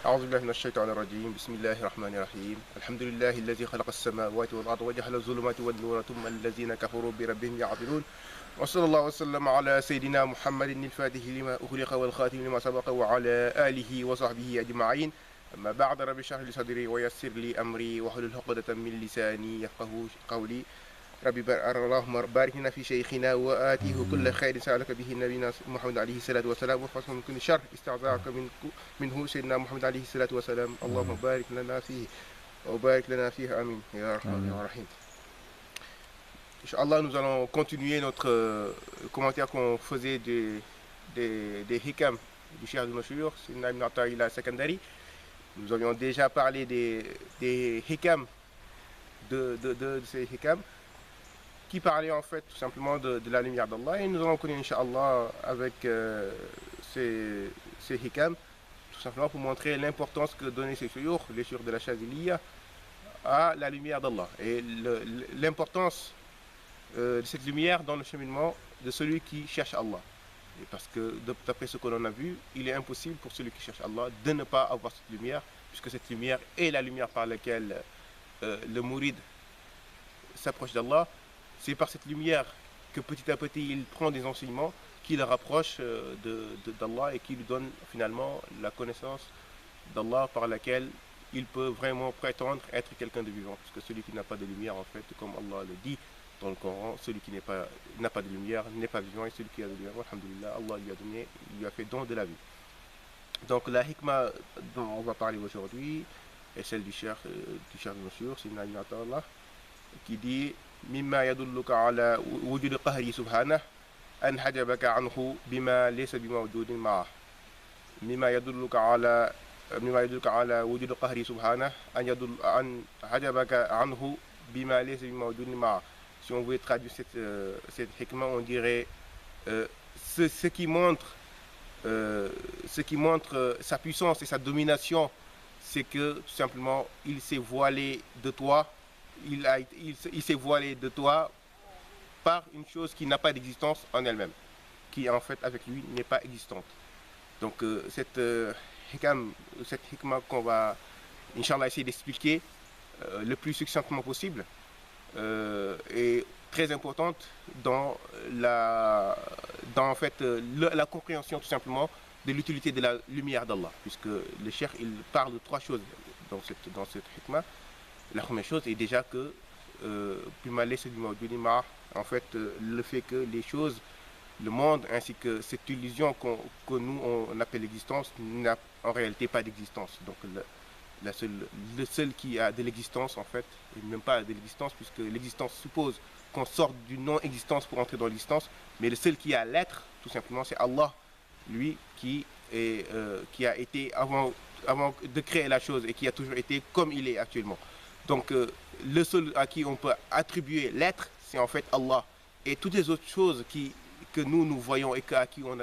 أعوذ بالله من الشيطان الرجيم بسم الله الرحمن الرحيم الحمد لله الذي خلق السماوات والأرض وجعل الظلمات والنور ثم الذين كفروا بربهم يعدلون وصلى الله وسلم على سيدنا محمد الفاتح لما أغلق والخاتم لما سبق وعلى آله وصحبه أجمعين أما بعد رب اشرح لي صدري ويسر لي أمري واحلل عقدة من لساني يفقهوا قولي ربي اللهم بارك لنا في شيخنا وآتيه كل خير سألك به نبينا محمد عليه الصلاة والسلام واحفظه من كل شر استعاذك منه سيدنا محمد عليه الصلاة والسلام اللهم بارك لنا فيه وبارك لنا فيه آمين يا رحمن يا رحيم. Inch'Allah, nous allons continuer notre commentaire qu'on faisait des hikam du Cheikh al-Mashhur, Sayyidina Ibn Ata'illah al-Sakandari. Nous avions déjà parlé des hikam, de ces hikam, qui parlait en fait tout simplement de la lumière d'Allah, et nous allons continuer Inch'Allah avec ces hikam, tout simplement pour montrer l'importance que donnaient ces shuyukh, les shuyukh de la Chaziliya, à la lumière d'Allah, et l'importance de cette lumière dans le cheminement de celui qui cherche Allah. Et parce que d'après ce que l'on a vu, il est impossible pour celui qui cherche Allah de ne pas avoir cette lumière, puisque cette lumière est la lumière par laquelle le mourid s'approche d'Allah. C'est par cette lumière que petit à petit il prend des enseignements qui le rapprochent d'Allah et qui lui donnent finalement la connaissance d'Allah par laquelle il peut vraiment prétendre être quelqu'un de vivant. Parce que celui qui n'a pas de lumière, en fait, comme Allah le dit dans le Coran, celui qui n'a pas de lumière n'est pas vivant, et celui qui a de lumière, alhamdulillah, Allah lui a donné, il lui a fait don de la vie. Donc la hikmah dont on va parler aujourd'hui est celle du Cheikh al-Mashhur, Sayyidina Ibn Ata'illah, qui dit مما يدلك على وجود قهره سبحانه أن حجبك عنه بما ليس بموجود معه مما يدلك على وجود قهره سبحانه أن حجبك عنه بما ليس بموجود معه. Si on voulait traduire cette hikmah, on dirait ce qui montre sa puissance et sa domination, c'est que tout simplement il s'est voilé de toi. Il s'est voilé de toi par une chose qui n'a pas d'existence en elle-même, qui en fait avec lui n'est pas existante. Donc cette hikmah qu'on va, Inch'Allah, essayer d'expliquer le plus succinctement possible est très importante dans en fait, la compréhension tout simplement de l'utilité de la lumière d'Allah, puisque le cheikh il parle de trois choses dans cette hikmah. La première chose est déjà que en fait le fait que les choses, le monde ainsi que cette illusion que nous on appelle l'existence n'a en réalité pas d'existence. Donc le seul qui a de l'existence en fait, et même pas de l'existence, puisque l'existence suppose qu'on sorte du non-existence pour entrer dans l'existence, mais le seul qui a l'être tout simplement c'est Allah, lui qui a été avant de créer la chose et qui a toujours été comme il est actuellement. Donc le seul à qui on peut attribuer l'être, c'est en fait Allah. Et toutes les autres choses que nous voyons et à qui on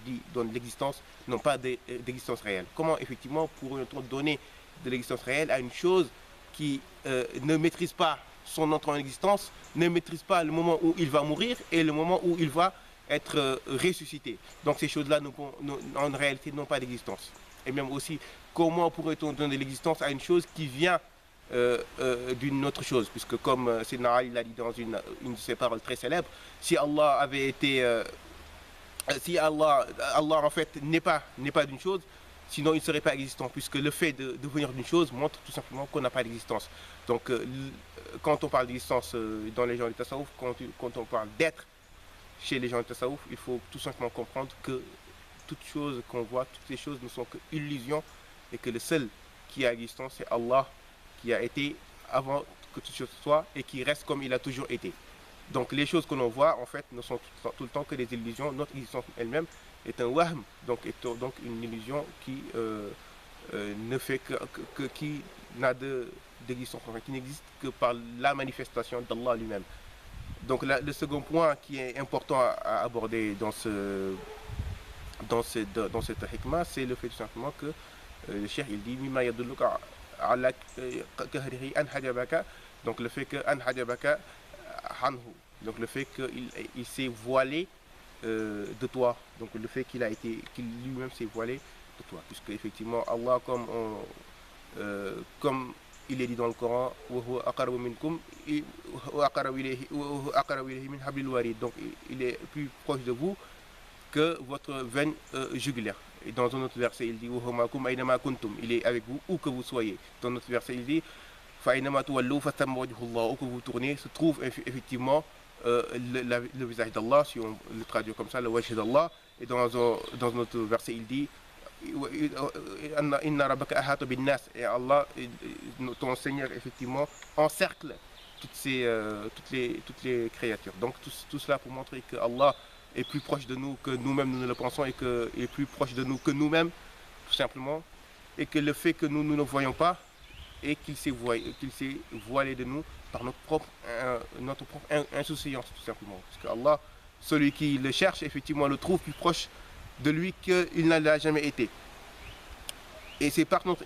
dit donne l'existence n'ont pas d'existence réelle. Comment effectivement pourrions-nous donner de l'existence réelle à une chose qui ne maîtrise pas son entrée en existence, ne maîtrise pas le moment où il va mourir et le moment où il va être ressuscité. Donc ces choses-là en réalité n'ont pas d'existence. Et même aussi, comment pourrait-on donner de l'existence à une chose qui vient d'une autre chose, puisque comme Sayyidina Ali l'a dit dans une de ses paroles très célèbres, si Allah avait été si Allah en fait n'est pas d'une chose, sinon il ne serait pas existant, puisque le fait de venir d'une chose montre tout simplement qu'on n'a pas d'existence. Donc quand on parle d'existence dans les gens du tasawwuf, quand on parle d'être chez les gens du tasawwuf, il faut tout simplement comprendre que toutes choses qu'on voit, toutes ces choses ne sont que illusions, et que le seul qui a existence c'est Allah, qui a été avant que toute chose soit et qui reste comme il a toujours été. Donc les choses que l'on voit en fait ne sont tout le temps que des illusions. Notre existence elle-même est un wahm, donc une illusion qui ne fait qui n'a d'existence, qui n'existe que par la manifestation d'Allah lui-même. Donc le second point qui est important à aborder dans cette hikmah, c'est le fait tout simplement que le cheikh il dit mimma yadulluka ala kahrihi an hajabaka, donc le fait que an hajabaka anhu, donc le fait qu'il s'est voilé de toi, donc le fait qu'il lui-même s'est voilé toi. Puisque effectivement, Allah, comme il est dit dans le Coran, donc il est plus proche de vous que votre veine jugulaire. Et dans un autre verset, il dit il est avec vous où que vous soyez. Dans un autre verset, il dit où que vous tournez se trouve effectivement le visage d'Allah, si on le traduit comme ça, le wajh d'Allah. Et dans un autre verset, il dit et Allah, ton Seigneur, effectivement, encercle toutes les créatures. Donc tout cela pour montrer que Allah est plus proche de nous que nous-mêmes nous ne le pensons et qu'il est plus proche de nous que nous-mêmes, tout simplement. Et que le fait que nous ne le voyons pas et qu'il s'est voilé de nous par notre propre insouciance, tout simplement. Parce que Allah, celui qui le cherche, effectivement, le trouve plus proche de lui qu'il n'a jamais été. Et c'est par notre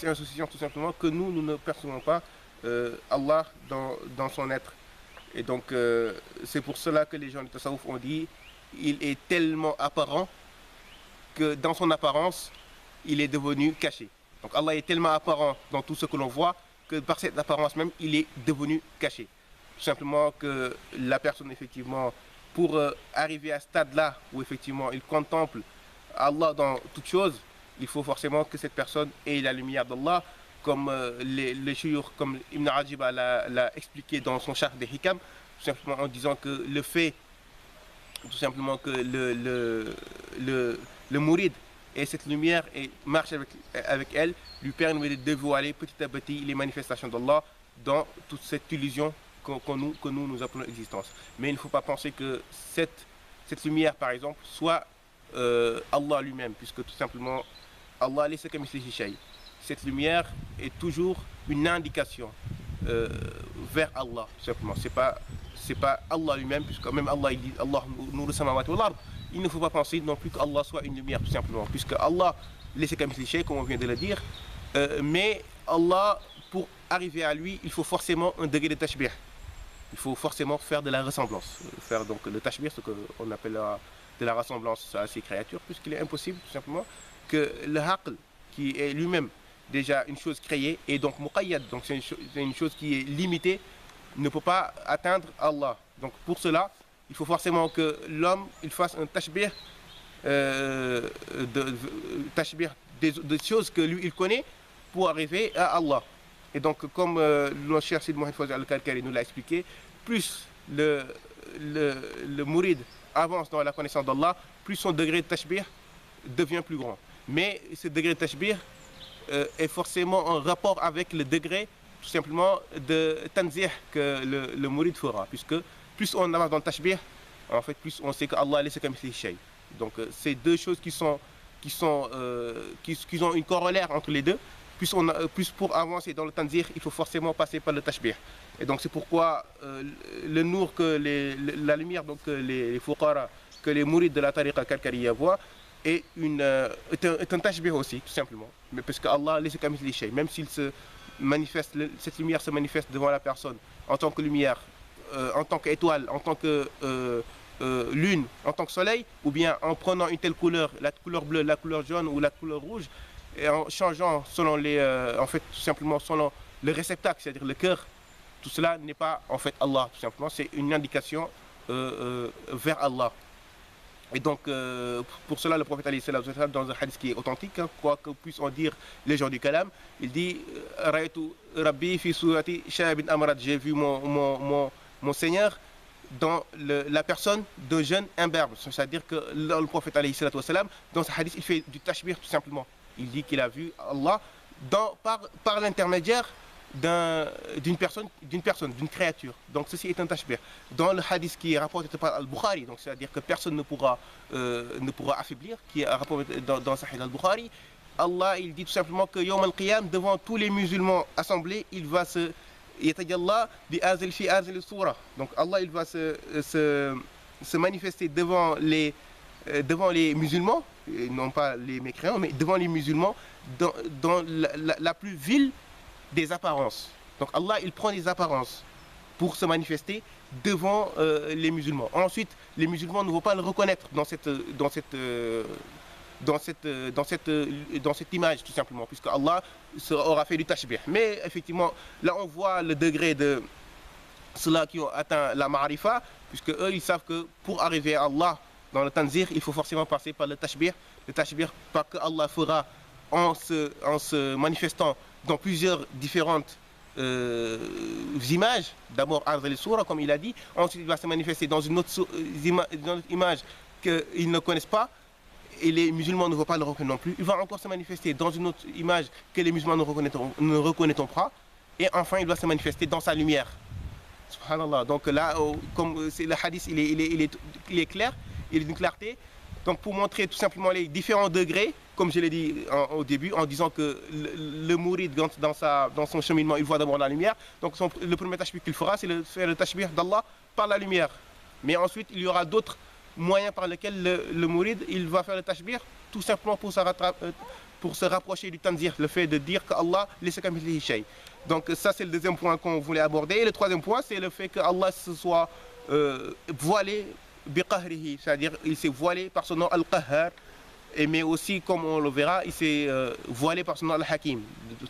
insouciance, tout simplement, que nous ne percevons pas Allah dans son être. Et donc, c'est pour cela que les gens du Tasawwuf ont dit il est tellement apparent que dans son apparence, il est devenu caché. Donc Allah est tellement apparent dans tout ce que l'on voit que par cette apparence même, il est devenu caché. Tout simplement que la personne, effectivement, pour arriver à ce stade-là où effectivement il contemple Allah dans toute chose, il faut forcément que cette personne ait la lumière d'Allah, comme les shuyukh, comme Ibn Ajiba l'a expliqué dans son Sharh des Hikam, tout simplement en disant que le fait, tout simplement que le mourid et cette lumière et marche avec elle, lui permet de dévoiler petit à petit les manifestations d'Allah dans toute cette illusion que nous appelons existence. Mais il ne faut pas penser que cette lumière, par exemple, soit Allah lui-même, puisque tout simplement, Allah laysa kamithlihi shay. Cette lumière est toujours une indication vers Allah, tout simplement. C'est pas Allah lui-même, puisque même Allah, il dit Allah nour samawati wal ard. Il ne faut pas penser non plus qu'Allah soit une lumière, tout simplement, puisque Allah laysa kamithlihi shay, comme on vient de le dire. Mais Allah, pour arriver à lui, il faut forcément un degré de tashbih. Il faut forcément faire de la ressemblance. Faire donc le tashbih, ce qu'on appelle de la ressemblance à ces créatures, puisqu'il est impossible, tout simplement, que le haql, qui est lui-même déjà une chose créée, et donc muqayyad, donc c'est une chose qui est limitée, ne peut pas atteindre Allah. Donc pour cela, il faut forcément que l'homme il fasse un tashbih, des choses que lui il connaît pour arriver à Allah. Et donc comme le cher Sid Mohamed Fawzi al-Kalkari nous l'a expliqué, plus le mourid avance dans la connaissance d'Allah, plus son degré de tashbih devient plus grand. Mais ce degré de tashbih est forcément en rapport avec le degré tout simplement de tanzih que le mourid fera, puisque plus on avance dans le tashbih, en fait plus on sait que Allah laysa kamithlihi shay. Donc c'est deux choses qui ont une corollaire entre les deux. Plus pour avancer dans le tanzih, il faut forcément passer par le tashbih. Et donc c'est pourquoi le nour la lumière donc les fuqara, que les mourides de la tariqa Kalkariya voient, est un tashbih aussi, tout simplement. Mais parce que Allah laysa kamithlihi shay, même s'il se manifeste, cette lumière se manifeste devant la personne en tant que lumière, en tant qu'étoile, en tant que lune, en tant que soleil, ou bien en prenant une telle couleur, la couleur bleue, la couleur jaune ou la couleur rouge, et en changeant selon en fait tout simplement selon le réceptacle, c'est-à-dire le cœur, tout cela n'est pas en fait Allah, tout simplement, c'est une indication vers Allah. Et donc pour cela le prophète alayhi salatu wa sallam, dans un hadith qui est authentique, hein, quoi que puissent en dire les gens du kalam, il dit Ra'aytu Rabbi fi surati shabin amrad, j'ai vu mon Seigneur dans la personne d'un jeune imberbe. C'est-à-dire que le prophète alayhi salatu wa sallam, dans ce hadith, il fait du tashbih tout simplement. Il dit qu'il a vu Allah par l'intermédiaire d'une d'une créature. Donc ceci est un tashbih. Dans le hadith qui est rapporté par Al-Bukhari, donc c'est-à-dire que personne ne pourra affaiblir, qui est rapporté dans Sahih Al-Bukhari, Allah il dit tout simplement que Yawm al-Qiyam, devant tous les musulmans assemblés, il va se yatajallah bi azil fi azil surah. Donc Allah il va se manifester devant les musulmans, non pas les mécréants, mais devant les musulmans, dans la plus vile des apparences. Donc Allah, il prend des apparences pour se manifester devant les musulmans. Ensuite, les musulmans ne vont pas le reconnaître dans dans cette image, tout simplement, puisque Allah aura fait du tashbih. Mais effectivement, là, on voit le degré de ceux-là qui ont atteint la ma'rifa, puisque eux, ils savent que pour arriver à Allah dans le tanzir, il faut forcément passer par le tashbih par que Allah fera en se manifestant dans plusieurs différentes images. D'abord, Arzal Soura, comme il a dit, ensuite il va se manifester dans une autre image qu'ils ne connaissent pas, et les musulmans ne vont pas le reconnaître non plus. Il va encore se manifester dans une autre image que les musulmans ne reconnaîtront pas, et enfin il doit se manifester dans sa lumière. Subhanallah. Donc là, comme le hadith, il est clair, il est d'une clarté. Donc pour montrer tout simplement les différents degrés, comme je l'ai dit au début, en disant que le mourid dans son cheminement, il voit d'abord la lumière. Donc le premier tashbih qu'il fera, c'est de faire le tashbih d'Allah par la lumière. Mais ensuite, il y aura d'autres moyens par lesquels le mourid, il va faire le tashbih, tout simplement pour se rapprocher du tanzir, le fait de dire qu'Allah laysa kamithlihi shay. Donc ça, c'est le deuxième point qu'on voulait aborder. Et le troisième point, c'est le fait qu'Allah se soit voilé biqahrihi, c'est-à-dire il s'est voilé par son nom Al-Qahhar, mais aussi, comme on le verra, il s'est voilé par son nom Al-Hakim,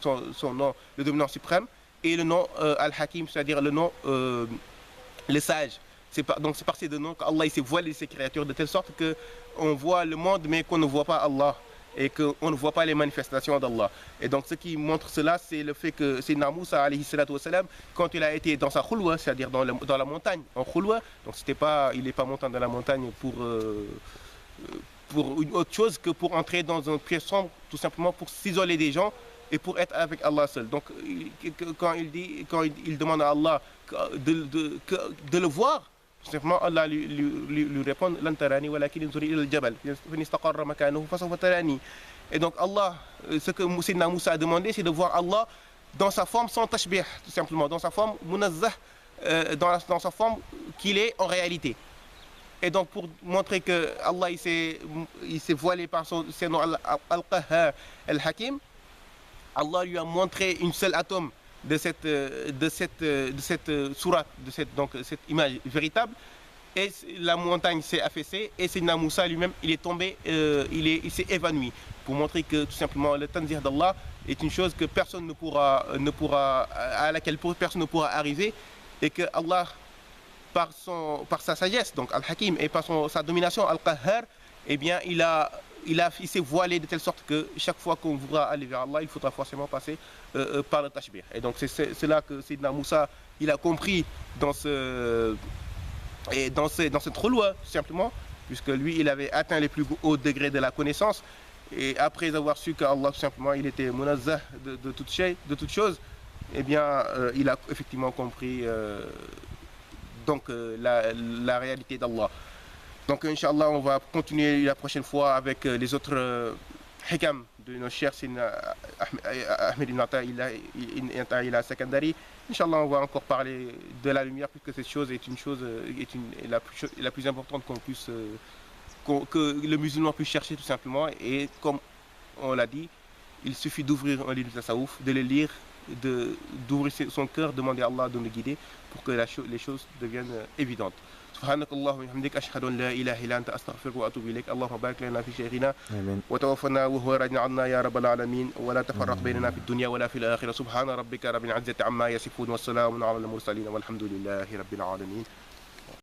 son nom, le dominant suprême, et le nom Al-Hakim, c'est-à-dire le nom le sage. Donc c'est par ces deux noms qu'Allah s'est voilé ses créatures de telle sorte qu'on voit le monde mais qu'on ne voit pas Allah, et qu'on ne voit pas les manifestations d'Allah. Et donc ce qui montre cela, c'est le fait que Sayyidina Moussa alayhi salatu wassalam, quand il a été dans sa khulwa, c'est-à-dire dans la montagne, en khulwa, donc il n'est pas montant dans la montagne pour une autre chose que pour entrer dans un pièce sombre, tout simplement pour s'isoler des gens et pour être avec Allah seul. Donc quand il demande à Allah de le voir, tout simplement, Allah lui répond Lan tarani walakin inzur ila al-jabal fa in istaqarra makanahu fa sawfa tarani. Et donc Allah, ce que Sayyidina Moussa a demandé, c'est de voir Allah dans sa forme sans tashbih, tout simplement, dans sa forme munazzah, dans sa forme qu'il est en réalité. Et donc pour montrer que Allah il s'est voilé par son nom Al-Qahhar Al-Hakim, Allah lui a montré une seule atome de cette sourate, cette image véritable, et la montagne s'est affaissée, et Sayyidina Moussa lui-même, il est tombé, il s'est évanoui, pour montrer que tout simplement le tanzir d'Allah est une chose que personne à laquelle personne ne pourra arriver, et que Allah, par sa sagesse, donc Al-Hakim, et par sa domination Al-Qahhar, eh bien il s'est voilé de telle sorte que chaque fois qu'on voudra aller vers Allah, il faudra forcément passer par le tashbih. Et donc c'est là que Sayyidina Moussa, il a compris dans cette loi, tout simplement, puisque lui, il avait atteint les plus hauts degrés de la connaissance, et après avoir su qu'Allah, tout simplement, il était munazzah de toute chose, eh bien, il a effectivement compris la réalité d'Allah. Donc, Inch'Allah, on va continuer la prochaine fois avec les autres hikam de nos chers Ahmed ibn Ata'illah Sakandari. Inch'Allah, on va encore parler de la lumière, puisque cette chose est la plus importante que le musulman puisse chercher, tout simplement. Et comme on l'a dit, il suffit d'ouvrir un livre de tasawwuf, de le lire, d'ouvrir son cœur, demander à Allah de nous guider pour que les choses deviennent évidentes. سبحانك اللهم وبحمدك أشهد أن لا إله إلا أنت أستغفرك وأتوب إليك اللهم بارك لنا في شيخنا وتوفنا وهو راض عنا يا رب العالمين ولا تفرق بيننا في الدنيا ولا في الآخرة سبحان ربك رب العزة عما يصفون والسلام على المرسلين والحمد لله رب العالمين